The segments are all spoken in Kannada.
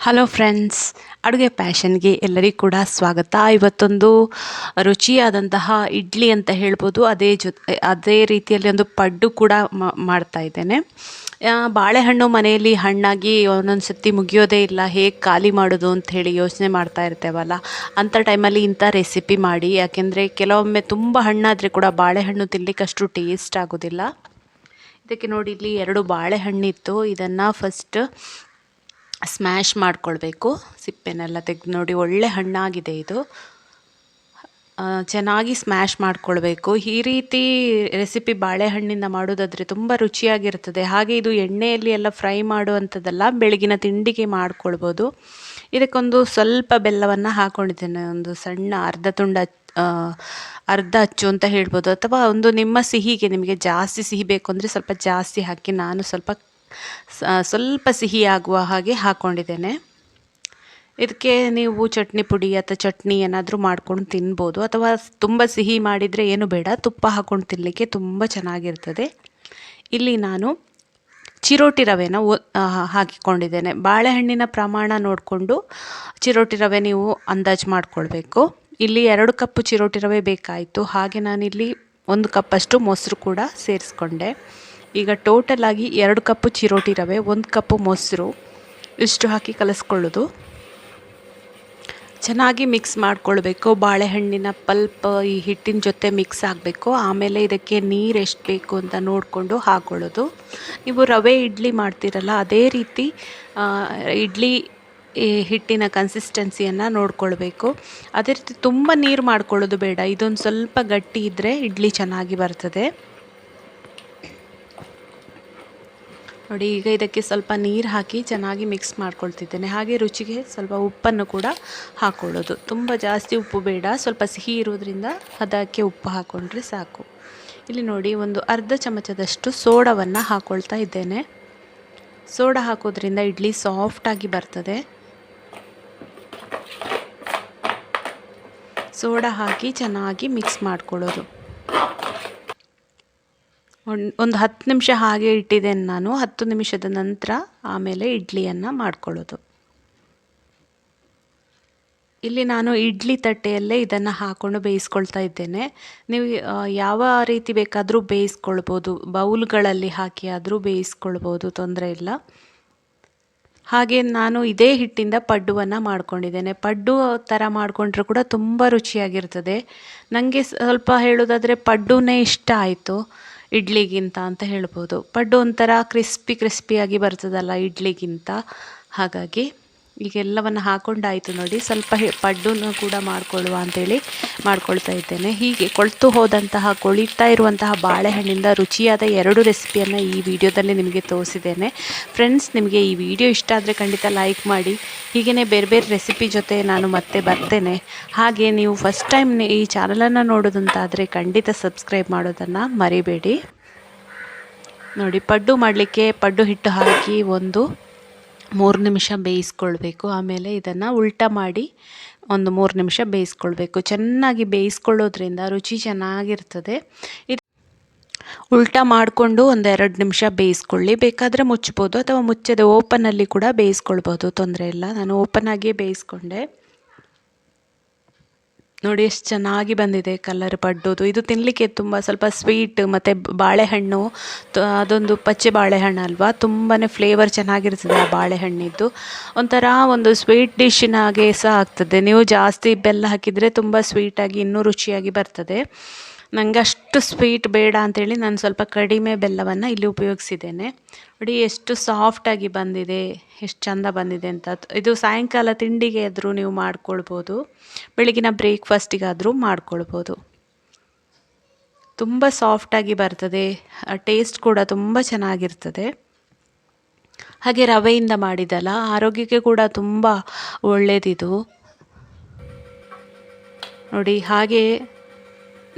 ಹಲೋ ಫ್ರೆಂಡ್ಸ್, ಅಡುಗೆ ಪ್ಯಾಷನ್ಗೆ ಎಲ್ಲರಿಗೂ ಕೂಡ ಸ್ವಾಗತ. ಇವತ್ತೊಂದು ರುಚಿಯಾದಂತಹ ಇಡ್ಲಿ ಅಂತ ಹೇಳ್ಬೋದು. ಅದೇ ರೀತಿಯಲ್ಲಿ ಒಂದು ಪಡ್ಡು ಕೂಡ ಮಾಡ್ತಾ ಇದ್ದೇನೆ. ಬಾಳೆಹಣ್ಣು ಮನೆಯಲ್ಲಿ ಹಣ್ಣಾಗಿ ಒಂದೊಂದು ಸತಿ ಮುಗಿಯೋದೇ ಇಲ್ಲ, ಹೇಗೆ ಖಾಲಿ ಮಾಡೋದು ಅಂತ ಹೇಳಿ ಯೋಚನೆ ಮಾಡ್ತಾ ಇರ್ತೇವಲ್ಲ, ಅಂಥ ಟೈಮಲ್ಲಿ ಇಂಥ ರೆಸಿಪಿ ಮಾಡಿ. ಯಾಕೆಂದರೆ ಕೆಲವೊಮ್ಮೆ ತುಂಬ ಹಣ್ಣಾದರೆ ಕೂಡ ಬಾಳೆಹಣ್ಣು ತಿನ್ನಲಿಕ್ಕೆ ಅಷ್ಟು ಟೇಸ್ಟ್ ಆಗೋದಿಲ್ಲ. ಇದಕ್ಕೆ ನೋಡಿ, ಇಲ್ಲಿ 2 ಬಾಳೆಹಣ್ಣಿತ್ತು. ಇದನ್ನು ಫಸ್ಟ್ ಸ್ಮ್ಯಾಶ್ ಮಾಡ್ಕೊಳ್ಬೇಕು. ಸಿಪ್ಪೆನೆಲ್ಲ ತೆಗೆದು ನೋಡಿ, ಒಳ್ಳೆ ಹಣ್ಣಾಗಿದೆ ಇದು. ಚೆನ್ನಾಗಿ ಸ್ಮ್ಯಾಶ್ ಮಾಡ್ಕೊಳ್ಬೇಕು. ಈ ರೀತಿ ರೆಸಿಪಿ ಬಾಳೆಹಣ್ಣಿಂದ ಮಾಡೋದಾದರೆ ತುಂಬ ರುಚಿಯಾಗಿರ್ತದೆ. ಹಾಗೆ ಇದು ಎಣ್ಣೆಯಲ್ಲಿ ಎಲ್ಲ ಫ್ರೈ ಮಾಡುವಂಥದ್ದಲ್ಲ, ಬೆಳಗಿನ ತಿಂಡಿಗೆ ಮಾಡ್ಕೊಳ್ಬೋದು. ಇದಕ್ಕೊಂದು ಸ್ವಲ್ಪ ಬೆಲ್ಲವನ್ನು ಹಾಕ್ಕೊಂಡಿದ್ದೇನೆ, ಒಂದು ಸಣ್ಣ ಅರ್ಧ ಅಚ್ಚು ಅಂತ ಹೇಳ್ಬೋದು. ಅಥವಾ ಒಂದು ನಿಮ್ಮ ಸಿಹಿಗೆ, ನಿಮಗೆ ಜಾಸ್ತಿ ಸಿಹಿ ಬೇಕು ಅಂದರೆ ಸ್ವಲ್ಪ ಜಾಸ್ತಿ ಹಾಕಿ. ನಾನು ಸ್ವಲ್ಪ ಸಿಹಿ ಆಗುವ ಹಾಗೆ ಹಾಕ್ಕೊಂಡಿದ್ದೇನೆ. ಇದಕ್ಕೆ ನೀವು ಚಟ್ನಿ ಪುಡಿ ಅಥವಾ ಚಟ್ನಿ ಏನಾದರೂ ಮಾಡ್ಕೊಂಡು ತಿನ್ಬೋದು. ಅಥವಾ ತುಂಬ ಸಿಹಿ ಮಾಡಿದರೆ ಏನು ಬೇಡ, ತುಪ್ಪ ಹಾಕ್ಕೊಂಡು ತಿನ್ನಲಿಕ್ಕೆ ತುಂಬ ಚೆನ್ನಾಗಿರ್ತದೆ. ಇಲ್ಲಿ ನಾನು ಚಿರೋಟಿ ರವೆನ ಹಾಕಿಕೊಂಡಿದ್ದೇನೆ. ಬಾಳೆಹಣ್ಣಿನ ಪ್ರಮಾಣ ನೋಡಿಕೊಂಡು ಚಿರೋಟಿ ರವೆ ನೀವು ಅಂದಾಜು ಮಾಡಿಕೊಳ್ಬೇಕು. ಇಲ್ಲಿ 2 ಕಪ್ಪು ಚಿರೋಟಿ ರವೆ ಬೇಕಾಯಿತು. ಹಾಗೆ ನಾನಿಲ್ಲಿ 1 ಕಪ್ಪಷ್ಟು ಮೊಸರು ಕೂಡ ಸೇರಿಸ್ಕೊಂಡೆ. ಈಗ ಟೋಟಲ್ ಆಗಿ 2 ಕಪ್ಪು ಚಿರೋಟಿ ರವೆ, 1 ಕಪ್ಪು ಮೊಸರು, ಇಷ್ಟು ಹಾಕಿ ಕಲಿಸ್ಕೊಳ್ಳೋದು. ಚೆನ್ನಾಗಿ ಮಿಕ್ಸ್ ಮಾಡಿಕೊಳ್ಬೇಕು. ಬಾಳೆಹಣ್ಣಿನ ಪಲ್ಪ್ ಈ ಹಿಟ್ಟಿನ ಜೊತೆ ಮಿಕ್ಸ್ ಆಗಬೇಕು. ಆಮೇಲೆ ಇದಕ್ಕೆ ನೀರು ಎಷ್ಟು ಬೇಕು ಅಂತ ನೋಡಿಕೊಂಡು ಹಾಕ್ಕೊಳ್ಳೋದು. ನೀವು ರವೆ ಇಡ್ಲಿ ಮಾಡ್ತೀರಲ್ಲ, ಅದೇ ರೀತಿ ಇಡ್ಲಿ ಹಿಟ್ಟಿನ ಕನ್ಸಿಸ್ಟೆನ್ಸಿಯನ್ನು ನೋಡ್ಕೊಳ್ಬೇಕು. ಅದೇ ರೀತಿ ತುಂಬ ನೀರು ಮಾಡ್ಕೊಳ್ಳೋದು ಬೇಡ. ಇದೊಂದು ಸ್ವಲ್ಪ ಗಟ್ಟಿ ಇದ್ದರೆ ಇಡ್ಲಿ ಚೆನ್ನಾಗಿ ಬರ್ತದೆ. ನೋಡಿ, ಈಗ ಇದಕ್ಕೆ ಸ್ವಲ್ಪ ನೀರು ಹಾಕಿ ಚೆನ್ನಾಗಿ ಮಿಕ್ಸ್ ಮಾಡ್ಕೊಳ್ತಿದ್ದೇನೆ. ಹಾಗೆ ರುಚಿಗೆ ಸ್ವಲ್ಪ ಉಪ್ಪನ್ನು ಕೂಡ ಹಾಕ್ಕೊಳ್ಳೋದು. ತುಂಬ ಜಾಸ್ತಿ ಉಪ್ಪು ಬೇಡ, ಸ್ವಲ್ಪ ಸಿಹಿ ಇರೋದ್ರಿಂದ ಅದಕ್ಕೆ ಉಪ್ಪು ಹಾಕ್ಕೊಂಡ್ರೆ ಸಾಕು. ಇಲ್ಲಿ ನೋಡಿ, ಒಂದು ಅರ್ಧ ಚಮಚದಷ್ಟು ಸೋಡವನ್ನು ಹಾಕ್ಕೊಳ್ತಾ ಇದ್ದೇನೆ. ಸೋಡಾ ಹಾಕೋದ್ರಿಂದ ಇಡ್ಲಿ ಸಾಫ್ಟಾಗಿ ಬರ್ತದೆ. ಸೋಡಾ ಹಾಕಿ ಚೆನ್ನಾಗಿ ಮಿಕ್ಸ್ ಮಾಡ್ಕೊಳ್ಳೋದು. ಒಂದು 10 ನಿಮಿಷ ಹಾಗೆ ಇಟ್ಟಿದ್ದೇನೆ ನಾನು. 10 ನಿಮಿಷದ ನಂತರ ಆಮೇಲೆ ಇಡ್ಲಿಯನ್ನು ಮಾಡ್ಕೊಳ್ಳೋದು. ಇಲ್ಲಿ ನಾನು ಇಡ್ಲಿ ತಟ್ಟೆಯಲ್ಲೇ ಇದನ್ನು ಹಾಕ್ಕೊಂಡು ಬೇಯಿಸ್ಕೊಳ್ತಾ ಇದ್ದೇನೆ. ನೀವು ಯಾವ ರೀತಿ ಬೇಕಾದರೂ ಬೇಯಿಸ್ಕೊಳ್ಬೋದು, ಬೌಲ್ಗಳಲ್ಲಿ ಹಾಕಿ ಆದರೂ ಬೇಯಿಸ್ಕೊಳ್ಬೋದು, ತೊಂದರೆ ಇಲ್ಲ. ಹಾಗೆ ನಾನು ಇದೇ ಹಿಟ್ಟಿಂದ ಪಡ್ಡುವನ್ನು ಮಾಡ್ಕೊಂಡಿದ್ದೇನೆ. ಪಡ್ಡು ಥರ ಮಾಡಿಕೊಂಡ್ರೆ ಕೂಡ ತುಂಬ ರುಚಿಯಾಗಿರ್ತದೆ. ನನಗೆ ಸ್ವಲ್ಪ ಹೇಳೋದಾದರೆ ಪಡ್ಡುನೇ ಇಷ್ಟ ಆಯಿತು ಇಡ್ಲಿಗಿಂತ ಅಂತ ಹೇಳ್ಬೋದು. ಪಡ್ಡು ಒಂಥರ ಕ್ರಿಸ್ಪಿಯಾಗಿ ಬರ್ತದಲ್ಲ ಇಡ್ಲಿಗಿಂತ. ಹಾಗಾಗಿ ಈಗ ಎಲ್ಲವನ್ನು ಹಾಕೊಂಡಾಯಿತು ನೋಡಿ. ಸ್ವಲ್ಪ ಪಡ್ಡನ್ನು ಕೂಡ ಮಾಡ್ಕೊಳ್ಳುವ ಅಂಥೇಳಿ ಮಾಡ್ಕೊಳ್ತಾ ಇದ್ದೇನೆ. ಹೀಗೆ ಕೊಳಿತಾ ಇರುವಂತಹ ಬಾಳೆಹಣ್ಣಿಂದ ರುಚಿಯಾದ 2 ರೆಸಿಪಿಯನ್ನು ಈ ವಿಡಿಯೋದಲ್ಲಿ ನಿಮಗೆ ತೋರಿಸಿದ್ದೇನೆ. ಫ್ರೆಂಡ್ಸ್, ನಿಮಗೆ ಈ ವಿಡಿಯೋ ಇಷ್ಟ ಆದರೆ ಖಂಡಿತ ಲೈಕ್ ಮಾಡಿ. ಹೀಗೇ ಬೇರೆ ರೆಸಿಪಿ ಜೊತೆ ನಾನು ಮತ್ತೆ ಬರ್ತೇನೆ. ಹಾಗೆ ನೀವು ಫಸ್ಟ್ ಟೈಮ್ ಈ ಚಾನಲನ್ನು ನೋಡೋದಂತಾದರೆ ಖಂಡಿತ ಸಬ್ಸ್ಕ್ರೈಬ್ ಮಾಡೋದನ್ನು ಮರಿಬೇಡಿ. ನೋಡಿ, ಪಡ್ಡು ಮಾಡಲಿಕ್ಕೆ ಪಡ್ಡು ಹಿಟ್ಟು ಹಾಕಿ ಒಂದು 3 ನಿಮಿಷ ಬೇಯಿಸ್ಕೊಳ್ಬೇಕು. ಆಮೇಲೆ ಇದನ್ನು ಉಲ್ಟಾ ಮಾಡಿ ಒಂದು 3 ನಿಮಿಷ ಬೇಯಿಸ್ಕೊಳ್ಬೇಕು. ಚೆನ್ನಾಗಿ ಬೇಯಿಸ್ಕೊಳ್ಳೋದ್ರಿಂದ ರುಚಿ ಚೆನ್ನಾಗಿರ್ತದೆ. ಉಲ್ಟಾ ಮಾಡಿಕೊಂಡು ಒಂದು 2 ನಿಮಿಷ ಬೇಯಿಸ್ಕೊಳ್ಳಿ. ಬೇಕಾದರೆ ಮುಚ್ಬೋದು ಅಥವಾ ಮುಚ್ಚದೆ ಓಪನಲ್ಲಿ ಕೂಡ ಬೇಯಿಸ್ಕೊಳ್ಬೋದು, ತೊಂದರೆ ಇಲ್ಲ. ನಾನು ಓಪನ್ನಾಗಿಯೇ ಬೇಯಿಸ್ಕೊಂಡೆ. ನೋಡಿ ಎಷ್ಟು ಚೆನ್ನಾಗಿ ಬಂದಿದೆ ಕಲರ್ ಪಡ್ಡೋದು. ಇದು ತಿನ್ನಲಿಕ್ಕೆ ಸ್ವಲ್ಪ ಸ್ವೀಟ್ ಮತ್ತು ಬಾಳೆಹಣ್ಣು, ಅದೊಂದು ಪಚ್ಚೆ ಬಾಳೆಹಣ್ಣು ಅಲ್ವಾ, ತುಂಬಾ ಫ್ಲೇವರ್ ಚೆನ್ನಾಗಿರ್ತದೆ ಆ ಬಾಳೆಹಣ್ಣಿದ್ದು. ಒಂಥರ ಒಂದು ಸ್ವೀಟ್ ಡಿಶ್ನಾಗೆ ಸಹ ಆಗ್ತದೆ. ನೀವು ಜಾಸ್ತಿ ಬೆಲ್ಲ ಹಾಕಿದರೆ ತುಂಬ ಸ್ವೀಟಾಗಿ ಇನ್ನೂ ರುಚಿಯಾಗಿ ಬರ್ತದೆ. ನನಗೆ ಅಷ್ಟು ಸ್ವೀಟ್ ಬೇಡ ಅಂಥೇಳಿ ನಾನು ಸ್ವಲ್ಪ ಕಡಿಮೆ ಬೆಲ್ಲವನ್ನು ಇಲ್ಲಿ ಉಪಯೋಗಿಸಿದ್ದೇನೆ. ನೋಡಿ ಎಷ್ಟು ಸಾಫ್ಟಾಗಿ ಬಂದಿದೆ, ಎಷ್ಟು ಚೆಂದ ಬಂದಿದೆ ಅಂತ. ಇದು ಸಾಯಂಕಾಲ ತಿಂಡಿಗೆ ಆದರೂ ನೀವು ಮಾಡ್ಕೊಳ್ಬೋದು, ಬೆಳಗಿನ ಬ್ರೇಕ್ಫಾಸ್ಟಿಗಾದರೂ ಮಾಡ್ಕೊಳ್ಬೋದು. ತುಂಬ ಸಾಫ್ಟಾಗಿ ಬರ್ತದೆ, ಟೇಸ್ಟ್ ಕೂಡ ತುಂಬ ಚೆನ್ನಾಗಿರ್ತದೆ. ಹಾಗೆ ರವೆಯಿಂದ ಮಾಡಿದಲ್ಲ, ಆರೋಗ್ಯಕ್ಕೆ ಕೂಡ ತುಂಬ ಒಳ್ಳೆಯದಿದು ನೋಡಿ. ಹಾಗೆ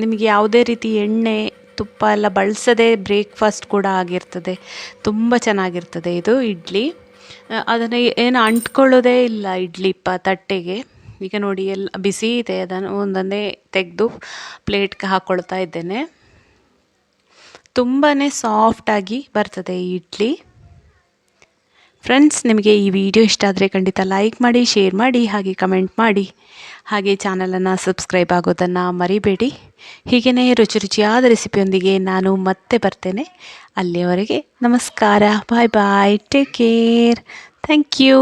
ನಿಮಗೆ ಯಾವುದೇ ರೀತಿ ಎಣ್ಣೆ ತುಪ್ಪ ಎಲ್ಲ ಬಳಸದೆ ಬ್ರೇಕ್ಫಾಸ್ಟ್ ಕೂಡ ಆಗಿರ್ತದೆ. ತುಂಬ ಚೆನ್ನಾಗಿರ್ತದೆ ಇದು ಇಡ್ಲಿ. ಅದನ್ನು ಏನು ಅಂಟ್ಕೊಳ್ಳೋದೇ ಇಲ್ಲ ಇಡ್ಲಿ ತಟ್ಟೆಗೆ. ಈಗ ನೋಡಿ, ಎಲ್ಲ ಬಿಸಿ ಇದೆ. ಅದನ್ನು ಒಂದೊಂದೇ ತೆಗೆದು ಪ್ಲೇಟ್ಗೆ ಹಾಕ್ಕೊಳ್ತಾ ಇದ್ದೇನೆ. ತುಂಬಾ ಸಾಫ್ಟಾಗಿ ಬರ್ತದೆ ಈ ಇಡ್ಲಿ. ಫ್ರೆಂಡ್ಸ್, ನಿಮಗೆ ಈ ವಿಡಿಯೋ ಇಷ್ಟ ಆದರೆ ಖಂಡಿತ ಲೈಕ್ ಮಾಡಿ, ಶೇರ್ ಮಾಡಿ, ಹಾಗೆ ಕಮೆಂಟ್ ಮಾಡಿ. ಹಾಗೆ ಚಾನಲನ್ನು ಸಬ್ಸ್ಕ್ರೈಬ್ ಆಗೋದನ್ನು ಮರಿಬೇಡಿ. ಹೀಗೆಯೇ ರುಚಿ ರುಚಿಯಾದ ರೆಸಿಪಿಯೊಂದಿಗೆ ನಾನು ಮತ್ತೆ ಬರ್ತೇನೆ. ಅಲ್ಲಿಯವರೆಗೆ ನಮಸ್ಕಾರ. Bye bye. Take care. Thank you.